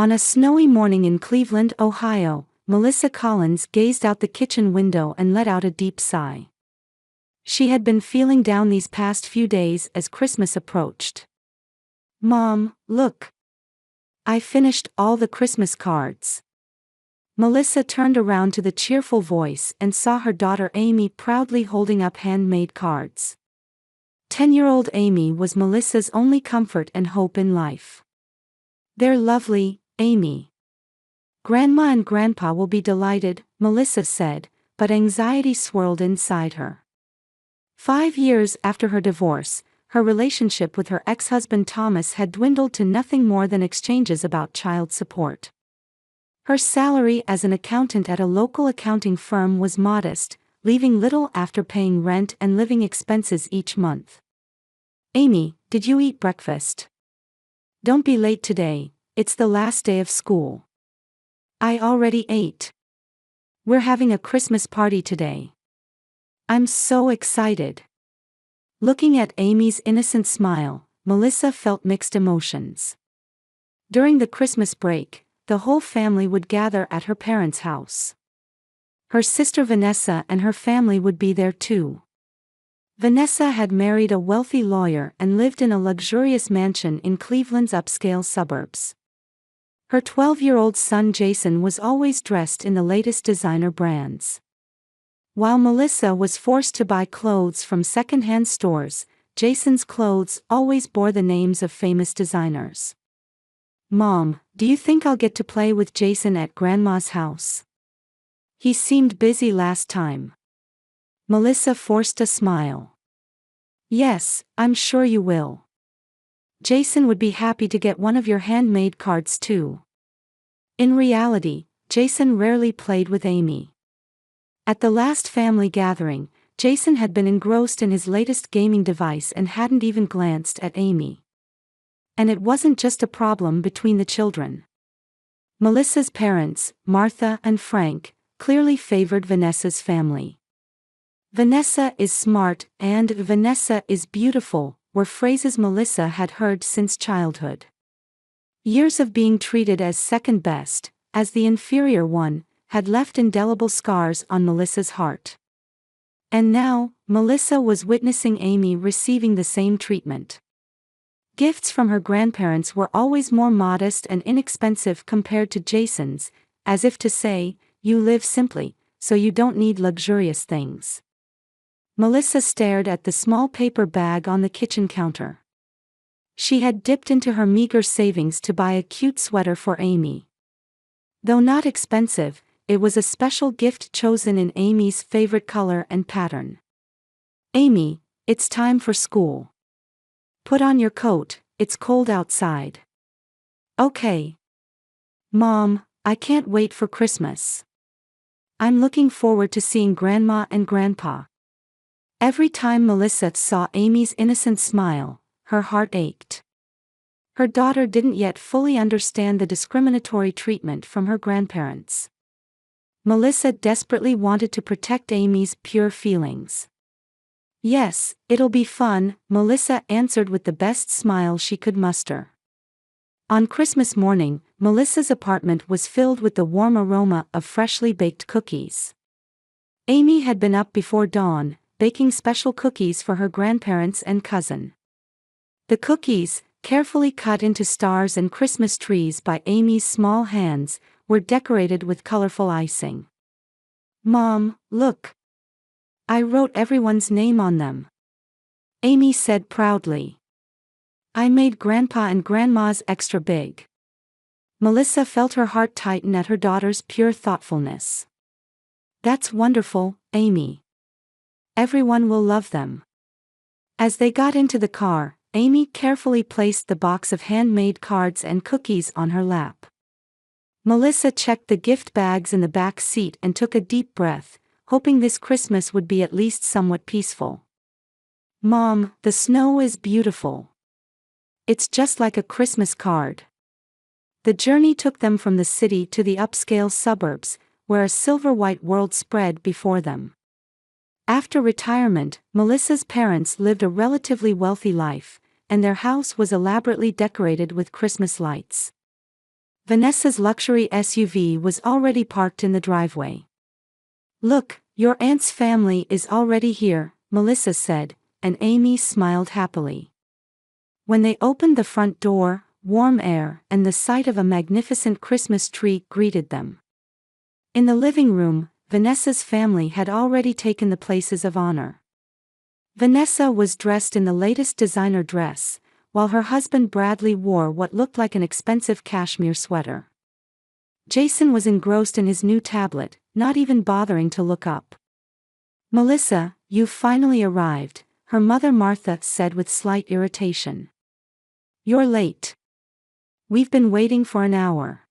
On a snowy morning in Cleveland, Ohio, Melissa Collins gazed out the kitchen window and let out a deep sigh. She had been feeling down these past few days as Christmas approached. "Mom, look. I finished all the Christmas cards." Melissa turned around to the cheerful voice and saw her daughter Amy proudly holding up handmade cards. 10-year-old Amy was Melissa's only comfort and hope in life. "They're lovely, Amy. Grandma and Grandpa will be delighted," Melissa said, but anxiety swirled inside her. 5 years after her divorce, her relationship with her ex-husband Thomas had dwindled to nothing more than exchanges about child support. Her salary as an accountant at a local accounting firm was modest, leaving little after paying rent and living expenses each month. "Amy, did you eat breakfast? Don't be late today, it's the last day of school." "I already ate. We're having a Christmas party today. I'm so excited." Looking at Amy's innocent smile, Melissa felt mixed emotions. During the Christmas break, the whole family would gather at her parents' house. Her sister Vanessa and her family would be there too. Vanessa had married a wealthy lawyer and lived in a luxurious mansion in Cleveland's upscale suburbs. Her 12-year-old son Jason was always dressed in the latest designer brands. While Melissa was forced to buy clothes from second-hand stores, Jason's clothes always bore the names of famous designers. "Mom, do you think I'll get to play with Jason at Grandma's house? He seemed busy last time." Melissa forced a smile. "Yes, I'm sure you will. Jason would be happy to get one of your handmade cards too." In reality, Jason rarely played with Amy. At the last family gathering, Jason had been engrossed in his latest gaming device and hadn't even glanced at Amy. And it wasn't just a problem between the children. Melissa's parents, Martha and Frank, clearly favored Vanessa's family. "Vanessa is smart" and "Vanessa is beautiful" were phrases Melissa had heard since childhood. Years of being treated as second best, as the inferior one, had left indelible scars on Melissa's heart. And now, Melissa was witnessing Amy receiving the same treatment. Gifts from her grandparents were always more modest and inexpensive compared to Jason's, as if to say, "You live simply, so you don't need luxurious things." Melissa stared at the small paper bag on the kitchen counter. She had dipped into her meager savings to buy a cute sweater for Amy. Though not expensive, it was a special gift chosen in Amy's favorite color and pattern. "Amy, it's time for school. Put on your coat, it's cold outside." "Okay. Mom, I can't wait for Christmas. I'm looking forward to seeing Grandma and Grandpa." Every time Melissa saw Amy's innocent smile, her heart ached. Her daughter didn't yet fully understand the discriminatory treatment from her grandparents. Melissa desperately wanted to protect Amy's pure feelings. "Yes, it'll be fun," Melissa answered with the best smile she could muster. On Christmas morning, Melissa's apartment was filled with the warm aroma of freshly baked cookies. Amy had been up before dawn, baking special cookies for her grandparents and cousin. The cookies, carefully cut into stars and Christmas trees by Amy's small hands, were decorated with colorful icing. "Mom, look. I wrote everyone's name on them," Amy said proudly. "I made Grandpa and Grandma's extra big." Melissa felt her heart tighten at her daughter's pure thoughtfulness. "That's wonderful, Amy. Everyone will love them." As they got into the car, Amy carefully placed the box of handmade cards and cookies on her lap. Melissa checked the gift bags in the back seat and took a deep breath, hoping this Christmas would be at least somewhat peaceful. "Mom, the snow is beautiful. It's just like a Christmas card." The journey took them from the city to the upscale suburbs, where a silver-white world spread before them. After retirement, Melissa's parents lived a relatively wealthy life, and their house was elaborately decorated with Christmas lights. Vanessa's luxury SUV was already parked in the driveway. "Look, your aunt's family is already here," Melissa said, and Amy smiled happily. When they opened the front door, warm air and the sight of a magnificent Christmas tree greeted them. In the living room, Vanessa's family had already taken the places of honor. Vanessa was dressed in the latest designer dress, while her husband Bradley wore what looked like an expensive cashmere sweater. Jason was engrossed in his new tablet, not even bothering to look up. "Melissa, you've finally arrived," her mother Martha said with slight irritation. "You're late. We've been waiting for an hour."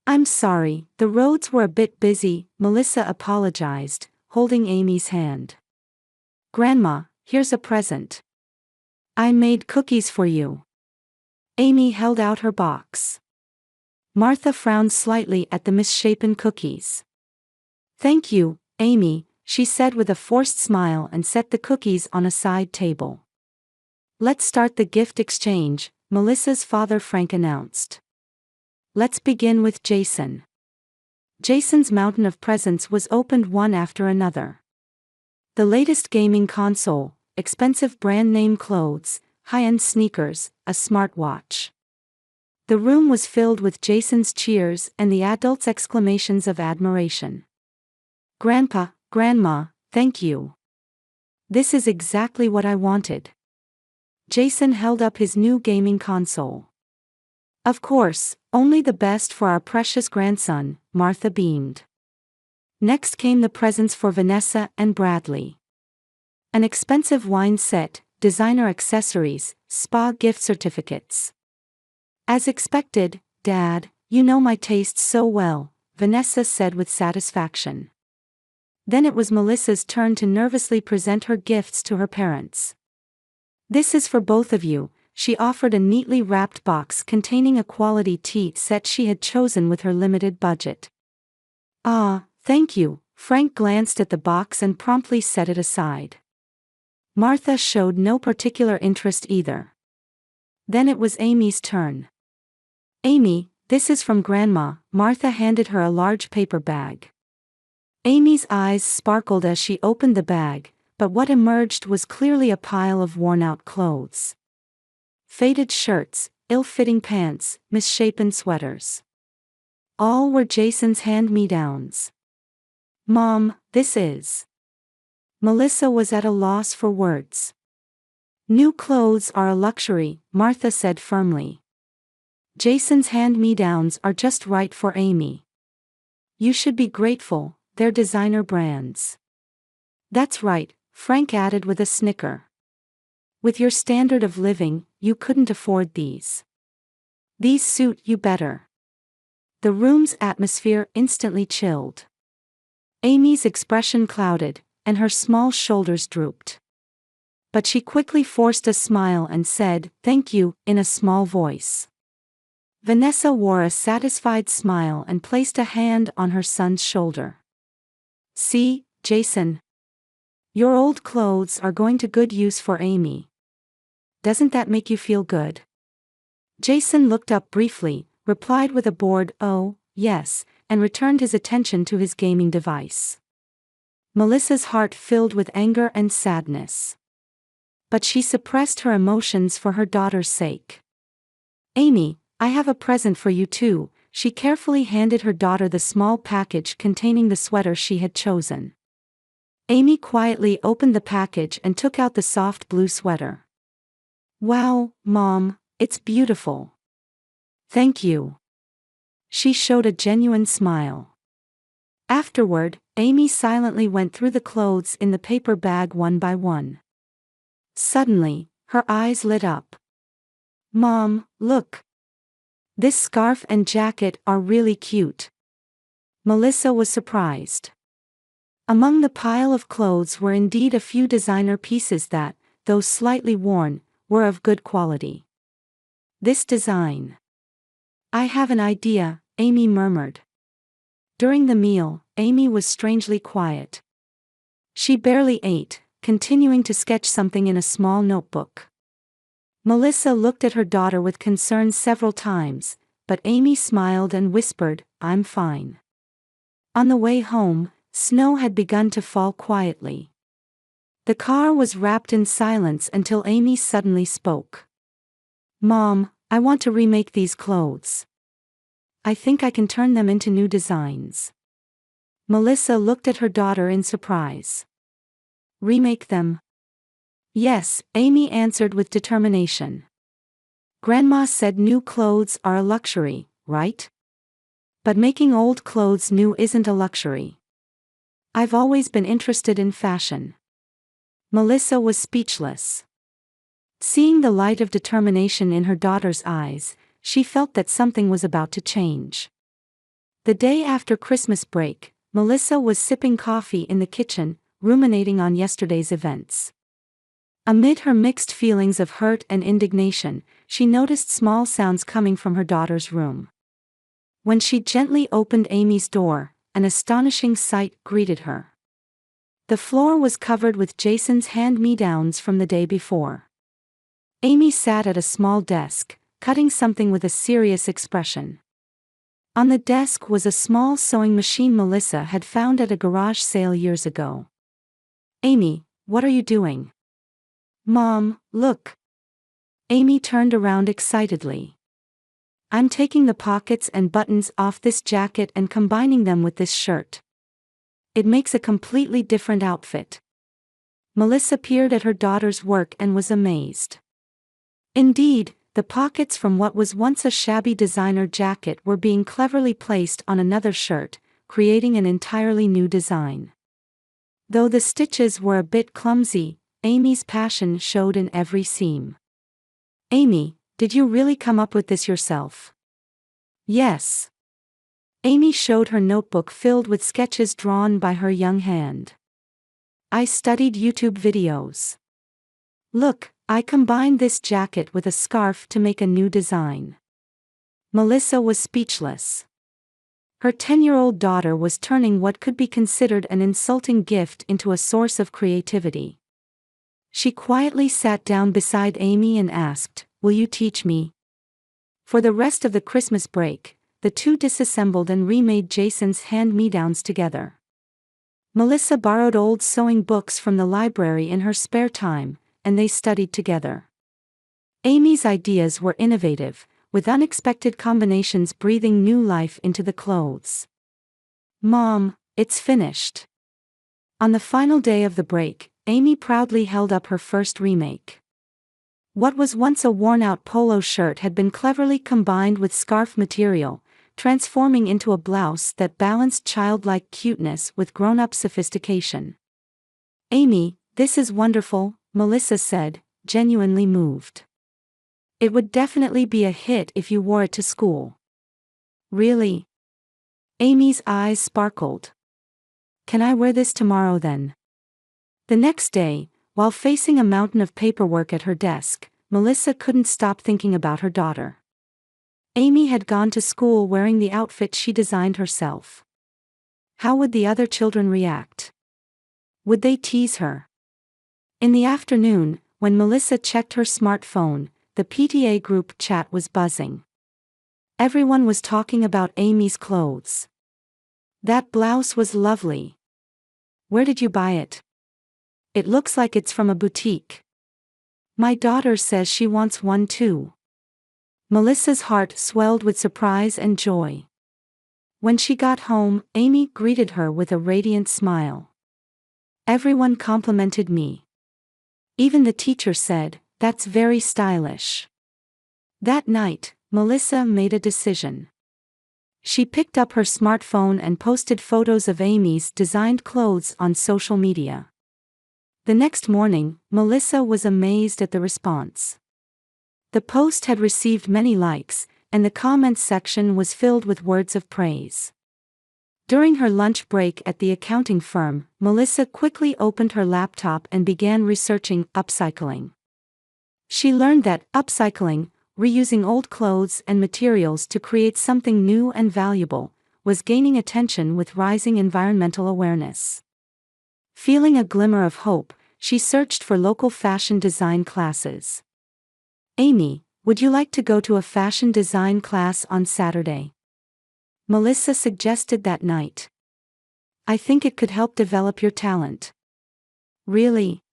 "I'm sorry, the roads were a bit busy," Melissa apologized, holding Amy's hand. "Grandma, here's a present. I made cookies for you." Amy held out her box. Martha frowned slightly at the misshapen cookies. "Thank you, Amy," she said with a forced smile and set the cookies on a side table. "Let's start the gift exchange," Melissa's father Frank announced. "Let's begin with Jason." Jason's mountain of presents was opened one after another. The latest gaming console, expensive brand-name clothes, high-end sneakers, a smartwatch. The room was filled with Jason's cheers and the adults' exclamations of admiration. "Grandpa, Grandma, thank you. This is exactly what I wanted." Jason held up his new gaming console. "Of course, only the best for our precious grandson," Martha beamed. Next came the presents for Vanessa and Bradley. An expensive wine set, designer accessories, spa gift certificates. "As expected, Dad, you know my taste so well," Vanessa said with satisfaction. Then it was Melissa's turn to nervously present her gifts to her parents. "This is for both of you," she offered a neatly wrapped box containing a quality tea set she had chosen with her limited budget. "Ah, thank you," Frank glanced at the box and promptly set it aside. Martha showed no particular interest either. Then it was Amy's turn. "Amy, this is from Grandma," Martha handed her a large paper bag. Amy's eyes sparkled as she opened the bag, but what emerged was clearly a pile of worn-out clothes. Faded shirts, ill-fitting pants, misshapen sweaters. All were Jason's hand-me-downs. "Mom, this is..." Melissa was at a loss for words. "New clothes are a luxury," Martha said firmly. "Jason's hand-me-downs are just right for Amy. You should be grateful, they're designer brands." "That's right," Frank added with a snicker. "With your standard of living, you couldn't afford these. These suit you better." The room's atmosphere instantly chilled. Amy's expression clouded, and her small shoulders drooped. But she quickly forced a smile and said, "Thank you," in a small voice. Vanessa wore a satisfied smile and placed a hand on her son's shoulder. "See, Jason. Your old clothes are going to good use for Amy. Doesn't that make you feel good?" Jason looked up briefly, replied with a bored, "Oh, yes," and returned his attention to his gaming device. Melissa's heart filled with anger and sadness. But she suppressed her emotions for her daughter's sake. "Amy, I have a present for you too," she carefully handed her daughter the small package containing the sweater she had chosen. Amy quietly opened the package and took out the soft blue sweater. "Wow, Mom, it's beautiful. Thank you." She showed a genuine smile. Afterward, Amy silently went through the clothes in the paper bag one by one. Suddenly, her eyes lit up. "Mom, look. This scarf and jacket are really cute." Melissa was surprised. Among the pile of clothes were indeed a few designer pieces that, though slightly worn, were of good quality. "This design. I have an idea," Amy murmured. During the meal, Amy was strangely quiet. She barely ate, continuing to sketch something in a small notebook. Melissa looked at her daughter with concern several times, but Amy smiled and whispered, "I'm fine." On the way home, snow had begun to fall quietly. The car was wrapped in silence until Amy suddenly spoke. "Mom, I want to remake these clothes. I think I can turn them into new designs." Melissa looked at her daughter in surprise. "Remake them?" "Yes," Amy answered with determination. "Grandma said new clothes are a luxury, right? But making old clothes new isn't a luxury. I've always been interested in fashion." Melissa was speechless. Seeing the light of determination in her daughter's eyes, she felt that something was about to change. The day after Christmas break, Melissa was sipping coffee in the kitchen, ruminating on yesterday's events. Amid her mixed feelings of hurt and indignation, she noticed small sounds coming from her daughter's room. When she gently opened Amy's door, an astonishing sight greeted her. The floor was covered with Jason's hand-me-downs from the day before. Amy sat at a small desk, cutting something with a serious expression. On the desk was a small sewing machine Melissa had found at a garage sale years ago. "Amy, what are you doing?" "Mom, look." Amy turned around excitedly. "I'm taking the pockets and buttons off this jacket and combining them with this shirt. It makes a completely different outfit." Melissa peered at her daughter's work and was amazed. Indeed, the pockets from what was once a shabby designer jacket were being cleverly placed on another shirt, creating an entirely new design. Though the stitches were a bit clumsy, Amy's passion showed in every seam. "Amy, did you really come up with this yourself?" "Yes." Amy showed her notebook filled with sketches drawn by her young hand. "I studied YouTube videos. Look, I combined this jacket with a scarf to make a new design." Melissa was speechless. Her 10-year-old daughter was turning what could be considered an insulting gift into a source of creativity. She quietly sat down beside Amy and asked, "Will you teach me?" For the rest of the Christmas break, the two disassembled and remade Jason's hand-me-downs together. Melissa borrowed old sewing books from the library in her spare time, and they studied together. Amy's ideas were innovative, with unexpected combinations breathing new life into the clothes. "Mom, it's finished." On the final day of the break, Amy proudly held up her first remake. What was once a worn-out polo shirt had been cleverly combined with scarf material, transforming into a blouse that balanced childlike cuteness with grown-up sophistication. "Amy, this is wonderful," Melissa said, genuinely moved. "It would definitely be a hit if you wore it to school." "Really?" Amy's eyes sparkled. "Can I wear this tomorrow then?" The next day, while facing a mountain of paperwork at her desk, Melissa couldn't stop thinking about her daughter. Amy had gone to school wearing the outfit she designed herself. How would the other children react? Would they tease her? In the afternoon, when Melissa checked her smartphone, the PTA group chat was buzzing. Everyone was talking about Amy's clothes. "That blouse was lovely. Where did you buy it? It looks like it's from a boutique. My daughter says she wants one too." Melissa's heart swelled with surprise and joy. When she got home, Amy greeted her with a radiant smile. "Everyone complimented me. Even the teacher said, 'That's very stylish.'" That night, Melissa made a decision. She picked up her smartphone and posted photos of Amy's designed clothes on social media. The next morning, Melissa was amazed at the response. The post had received many likes, and the comments section was filled with words of praise. During her lunch break at the accounting firm, Melissa quickly opened her laptop and began researching upcycling. She learned that upcycling, reusing old clothes and materials to create something new and valuable, was gaining attention with rising environmental awareness. Feeling a glimmer of hope, she searched for local fashion design classes. "Amy, Would you like to go to a fashion design class on Saturday? Melissa suggested that night. I think it could help develop your talent. Really?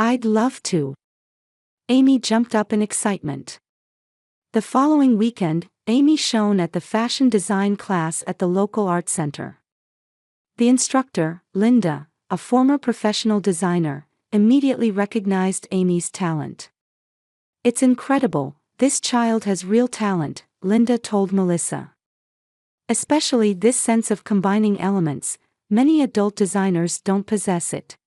I'd love to. Amy jumped up in excitement. The following weekend, Amy shone at the fashion design class at the local art center. The instructor, Linda, a former professional designer, immediately recognized Amy's talent. It's incredible, this child has real talent, Linda told Melissa. Especially this sense of combining elements, many adult designers don't possess it.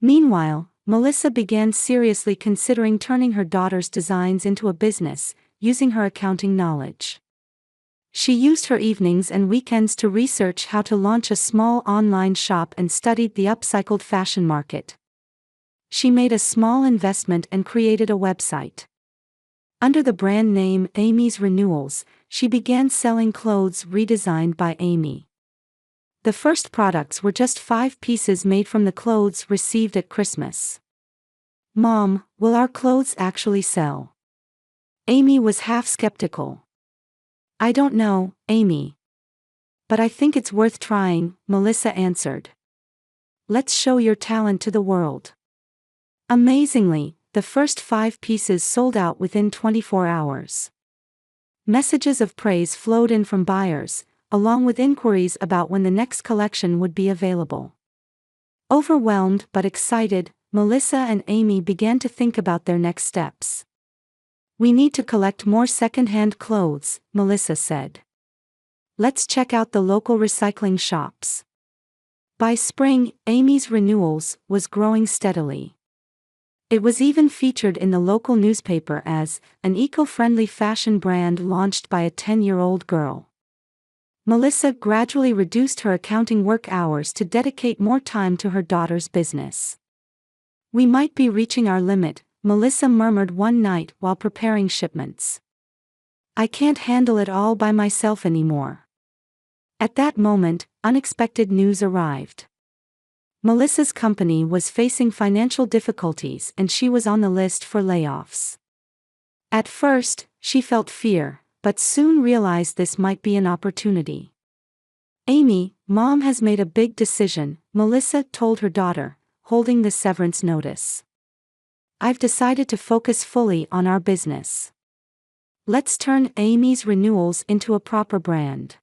Meanwhile, Melissa began seriously considering turning her daughter's designs into a business, using her accounting knowledge. She used her evenings and weekends to research how to launch a small online shop and studied the upcycled fashion market. She made a small investment and created a website. Under the brand name Amy's Renewals, she began selling clothes redesigned by Amy. The first products were just 5 pieces made from the clothes received at Christmas. Mom, will our clothes actually sell? Amy was half skeptical. I don't know, Amy. But I think it's worth trying, Melissa answered. Let's show your talent to the world. Amazingly, the first 5 pieces sold out within 24 hours. Messages of praise flowed in from buyers, along with inquiries about when the next collection would be available. Overwhelmed but excited, Melissa and Amy began to think about their next steps. We need to collect more second-hand clothes, Melissa said. Let's check out the local recycling shops. By spring, Amy's Renewals was growing steadily. It was even featured in the local newspaper as an eco-friendly fashion brand launched by a 10-year-old girl. Melissa gradually reduced her accounting work hours to dedicate more time to her daughter's business. We might be reaching our limit, Melissa murmured one night while preparing shipments. I can't handle it all by myself anymore. At that moment, unexpected news arrived. Melissa's company was facing financial difficulties and she was on the list for layoffs. At first, she felt fear, but soon realized this might be an opportunity. Amy, Mom has made a big decision, Melissa told her daughter, holding the severance notice. I've decided to focus fully on our business. Let's turn Amy's Renewals into a proper brand.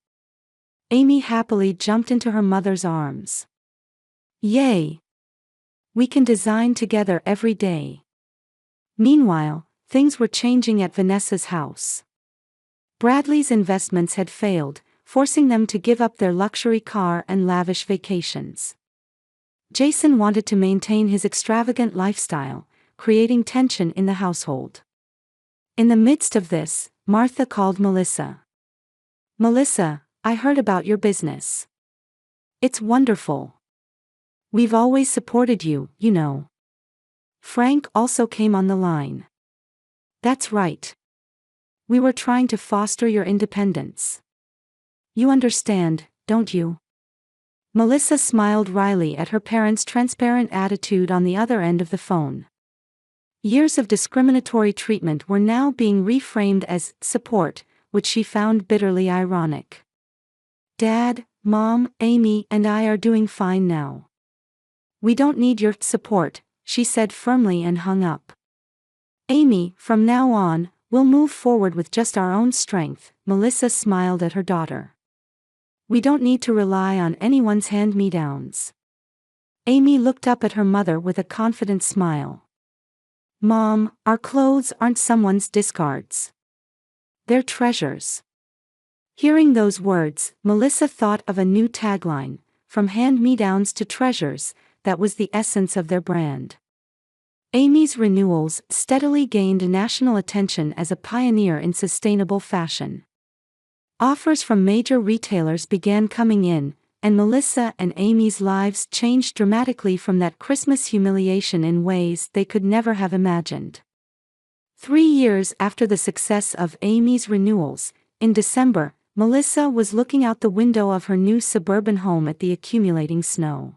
Amy happily jumped into her mother's arms. Yay! We can design together every day. Meanwhile, things were changing at Vanessa's house. Bradley's investments had failed, forcing them to give up their luxury car and lavish vacations. Jason wanted to maintain his extravagant lifestyle, creating tension in the household. In the midst of this, Martha called Melissa. Melissa, I heard about your business. It's wonderful. We've always supported you, you know. Frank also came on the line. That's right. We were trying to foster your independence. You understand, don't you? Melissa smiled wryly at her parents' transparent attitude on the other end of the phone. Years of discriminatory treatment were now being reframed as support, which she found bitterly ironic. Dad, Mom, Amy, and I are doing fine now. We don't need your support, she said firmly and hung up. Amy, from now on, we'll move forward with just our own strength, Melissa smiled at her daughter. We don't need to rely on anyone's hand-me-downs. Amy looked up at her mother with a confident smile. Mom, our clothes aren't someone's discards. They're treasures. Hearing those words, Melissa thought of a new tagline, from hand-me-downs to treasures, that was the essence of their brand. Amy's Renewals steadily gained national attention as a pioneer in sustainable fashion. Offers from major retailers began coming in, and Melissa and Amy's lives changed dramatically from that Christmas humiliation in ways they could never have imagined. 3 years after the success of Amy's Renewals, in December, Melissa was looking out the window of her new suburban home at the accumulating snow.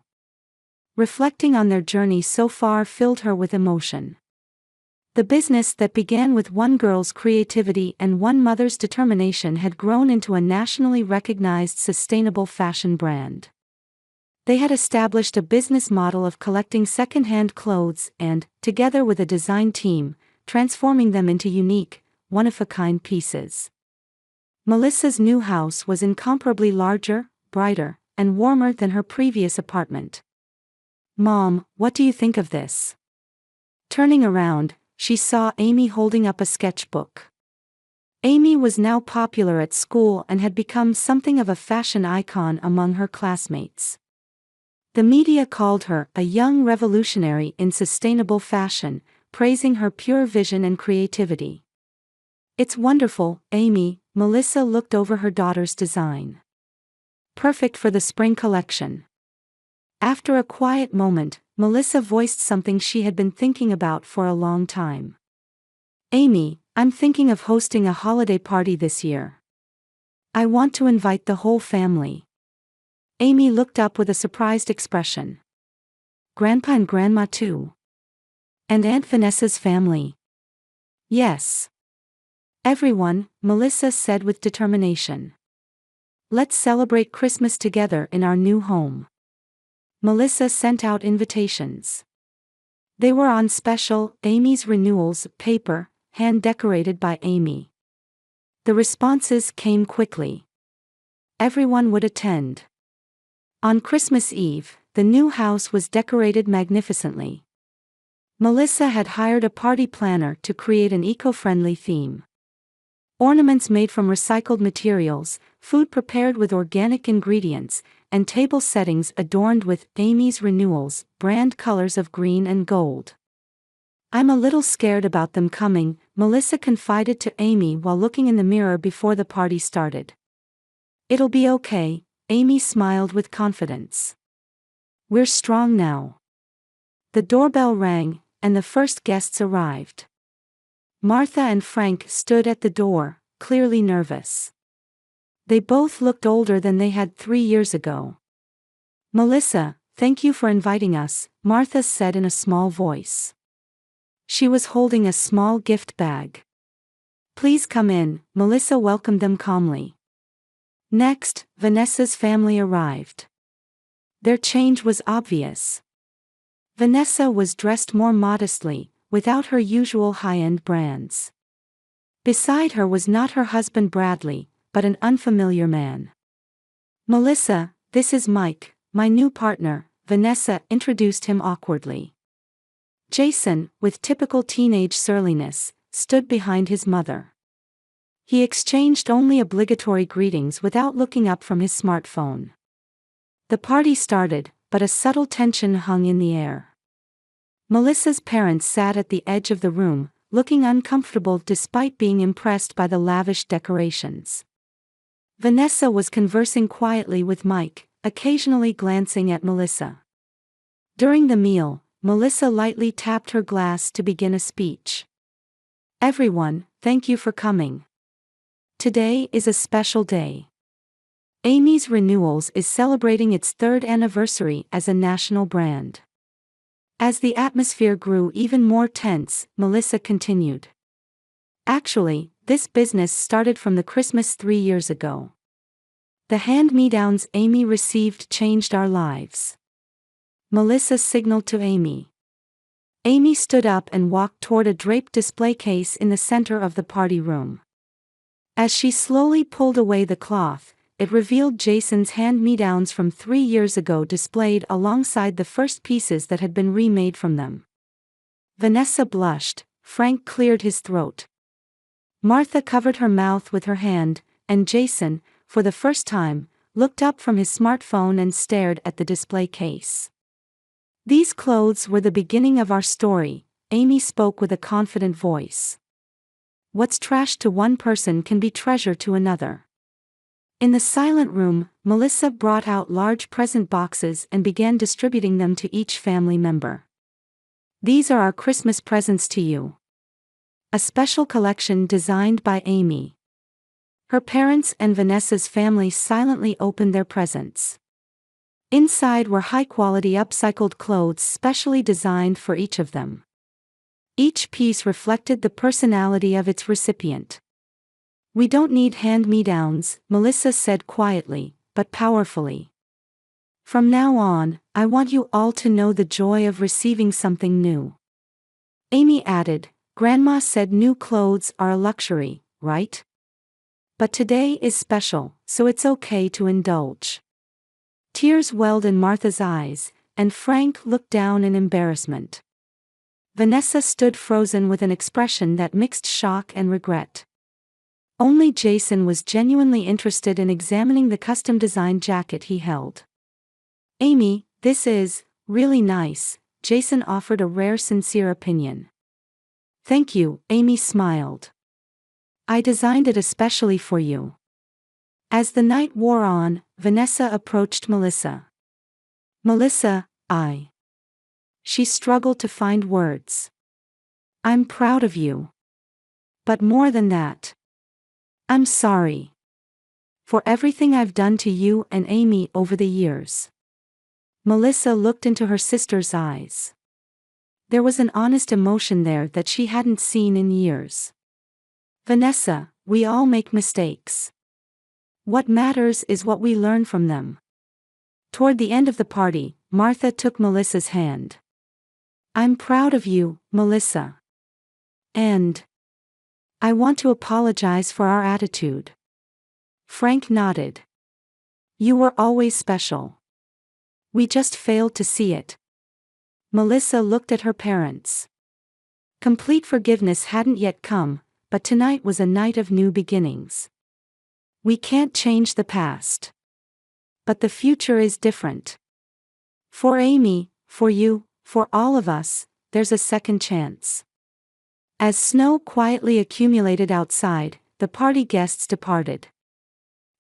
Reflecting on their journey so far filled her with emotion. The business that began with one girl's creativity and one mother's determination had grown into a nationally recognized sustainable fashion brand. They had established a business model of collecting second-hand clothes and, together with a design team, transforming them into unique, one-of-a-kind pieces. Melissa's new house was incomparably larger, brighter, and warmer than her previous apartment. "Mom, what do you think of this?" Turning around, she saw Amy holding up a sketchbook. Amy was now popular at school and had become something of a fashion icon among her classmates. The media called her a young revolutionary in sustainable fashion, praising her pure vision and creativity. "It's wonderful, Amy," Melissa looked over her daughter's design. "Perfect for the spring collection." After a quiet moment, Melissa voiced something she had been thinking about for a long time. "Amy, I'm thinking of hosting a holiday party this year. I want to invite the whole family." Amy looked up with a surprised expression. "Grandpa and Grandma too? And Aunt Vanessa's family?" "Yes. Everyone," Melissa said with determination. "Let's celebrate Christmas together in our new home." Melissa sent out invitations. They were on special Amy's Renewals paper, hand-decorated by Amy. The responses came quickly. Everyone would attend. On Christmas Eve, the new house was decorated magnificently. Melissa had hired a party planner to create an eco-friendly theme. Ornaments made from recycled materials, food prepared with organic ingredients, and table settings adorned with Amy's Renewals brand colors of green and gold. "I'm a little scared about them coming," Melissa confided to Amy while looking in the mirror before the party started. "It'll be okay," Amy smiled with confidence. "We're strong now." The doorbell rang, and the first guests arrived. Martha and Frank stood at the door, clearly nervous. They both looked older than they had 3 years ago. "Melissa, thank you for inviting us," Martha said in a small voice. She was holding a small gift bag. "Please come in," Melissa welcomed them calmly. Next, Vanessa's family arrived. Their change was obvious. Vanessa was dressed more modestly, without her usual high-end brands. Beside her was not her husband Bradley, but an unfamiliar man. "Melissa, this is Mike, my new partner," Vanessa introduced him awkwardly. Jason, with typical teenage surliness, stood behind his mother. He exchanged only obligatory greetings without looking up from his smartphone. The party started, but a subtle tension hung in the air. Melissa's parents sat at the edge of the room, looking uncomfortable despite being impressed by the lavish decorations. Vanessa was conversing quietly with Mike, occasionally glancing at Melissa. During the meal, Melissa lightly tapped her glass to begin a speech. "Everyone, thank you for coming. Today is a special day. Amy's Renewals is celebrating its 3rd anniversary as a national brand." As the atmosphere grew even more tense, Melissa continued. "Actually, this business started from the Christmas 3 years ago. The hand-me-downs Amy received changed our lives." Melissa signaled to Amy. Amy stood up and walked toward a draped display case in the center of the party room. As she slowly pulled away the cloth, it revealed Jason's hand-me-downs from 3 years ago displayed alongside the first pieces that had been remade from them. Vanessa blushed, Frank cleared his throat. Martha covered her mouth with her hand, and Jason, for the first time, looked up from his smartphone and stared at the display case. "These clothes were the beginning of our story," Amy spoke with a confident voice. "What's trash to one person can be treasure to another." In the silent room, Melissa brought out large present boxes and began distributing them to each family member. "These are our Christmas presents to you. A special collection designed by Amy." Her parents and Vanessa's family silently opened their presents. Inside were high-quality upcycled clothes specially designed for each of them. Each piece reflected the personality of its recipient. "We don't need hand-me-downs," Melissa said quietly, but powerfully. "From now on, I want you all to know the joy of receiving something new." Amy added, "Grandma said new clothes are a luxury, right? But today is special, so it's okay to indulge." Tears welled in Martha's eyes, and Frank looked down in embarrassment. Vanessa stood frozen with an expression that mixed shock and regret. Only Jason was genuinely interested in examining the custom-designed jacket he held. "Amy, this is really nice," Jason offered a rare sincere opinion. "Thank you," Amy smiled. "I designed it especially for you." As the night wore on, Vanessa approached Melissa. "Melissa, She struggled to find words. "I'm proud of you. But more than that. I'm sorry. For everything I've done to you and Amy over the years." Melissa looked into her sister's eyes. There was an honest emotion there that she hadn't seen in years. "Vanessa, we all make mistakes. What matters is what we learn from them." Toward the end of the party, Martha took Melissa's hand. "I'm proud of you, Melissa. And I want to apologize for our attitude." Frank nodded. "You were always special. We just failed to see it." Melissa looked at her parents. Complete forgiveness hadn't yet come, but tonight was a night of new beginnings. "We can't change the past. But the future is different. For Amy, for you, for all of us, there's a second chance." As snow quietly accumulated outside, the party guests departed.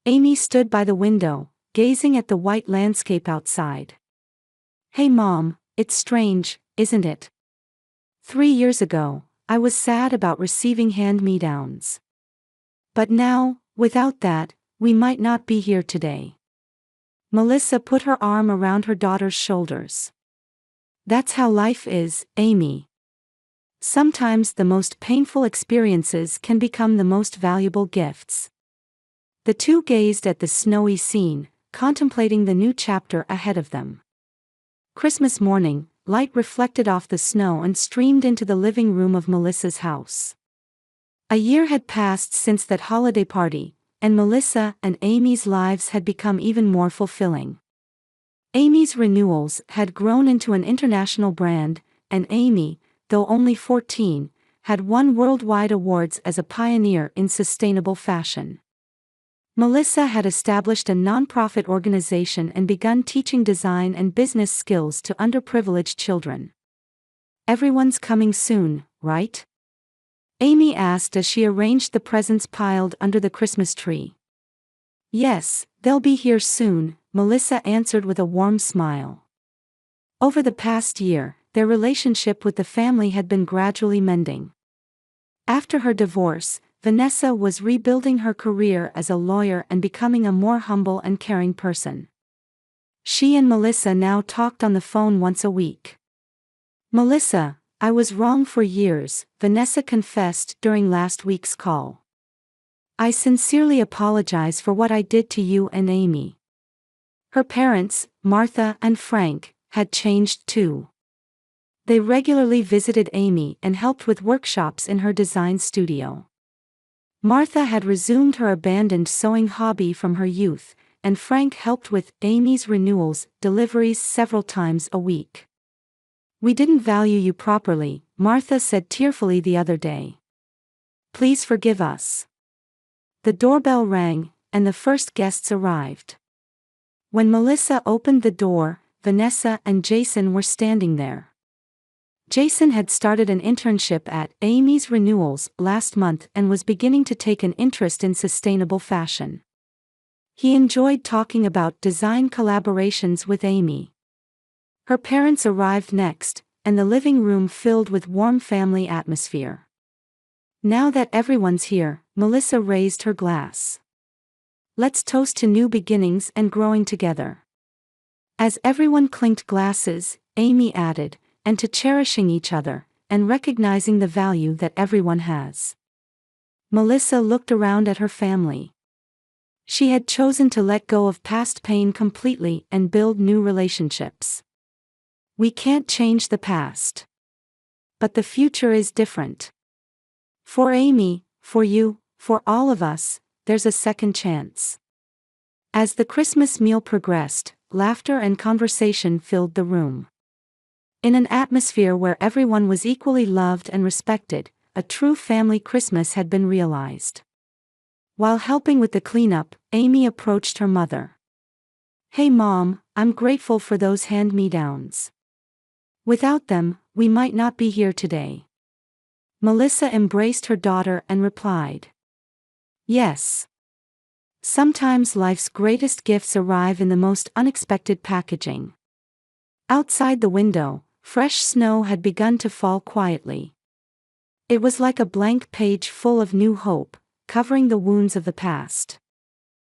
Amy stood by the window, gazing at the white landscape outside. "Hey Mom, it's strange, isn't it? 3 years ago, I was sad about receiving hand-me-downs. But now, without that, we might not be here today." Melissa put her arm around her daughter's shoulders. "That's how life is, Amy. Sometimes the most painful experiences can become the most valuable gifts." The two gazed at the snowy scene, contemplating the new chapter ahead of them. Christmas morning, light reflected off the snow and streamed into the living room of Melissa's house. A year had passed since that holiday party, and Melissa and Amy's lives had become even more fulfilling. Amy's Renewals had grown into an international brand, and Amy, though only 14, had won worldwide awards as a pioneer in sustainable fashion. Melissa had established a nonprofit organization and begun teaching design and business skills to underprivileged children. "Everyone's coming soon, right?" Amy asked as she arranged the presents piled under the Christmas tree. "Yes, they'll be here soon," Melissa answered with a warm smile. Over the past year, their relationship with the family had been gradually mending. After her divorce, Vanessa was rebuilding her career as a lawyer and becoming a more humble and caring person. She and Melissa now talked on the phone once a week. "Melissa, I was wrong for years," Vanessa confessed during last week's call. "I sincerely apologize for what I did to you and Amy." Her parents, Martha and Frank, had changed too. They regularly visited Amy and helped with workshops in her design studio. Martha had resumed her abandoned sewing hobby from her youth, and Frank helped with Amy's Renewals deliveries several times a week. "We didn't value you properly," Martha said tearfully the other day. "Please forgive us." The doorbell rang, and the first guests arrived. When Melissa opened the door, Vanessa and Jason were standing there. Jason had started an internship at Amy's Renewals last month and was beginning to take an interest in sustainable fashion. He enjoyed talking about design collaborations with Amy. Her parents arrived next, and the living room filled with warm family atmosphere. "Now that everyone's here," Melissa raised her glass. "Let's toast to new beginnings and growing together." As everyone clinked glasses, Amy added, "and to cherishing each other, and recognizing the value that everyone has. Melissa looked around at her family. She had chosen to let go of past pain completely and build new relationships. We can't change the past. But the future is different. For Amy, for you, for all of us, there's a second chance. As the Christmas meal progressed, laughter and conversation filled the room. In an atmosphere where everyone was equally loved and respected, a true family Christmas had been realized. While helping with the cleanup, Amy approached her mother. "Hey Mom, I'm grateful for those hand-me-downs. Without them, we might not be here today." Melissa embraced her daughter and replied, "Yes. Sometimes life's greatest gifts arrive in the most unexpected packaging." Outside the window, fresh snow had begun to fall quietly. It was like a blank page full of new hope, covering the wounds of the past.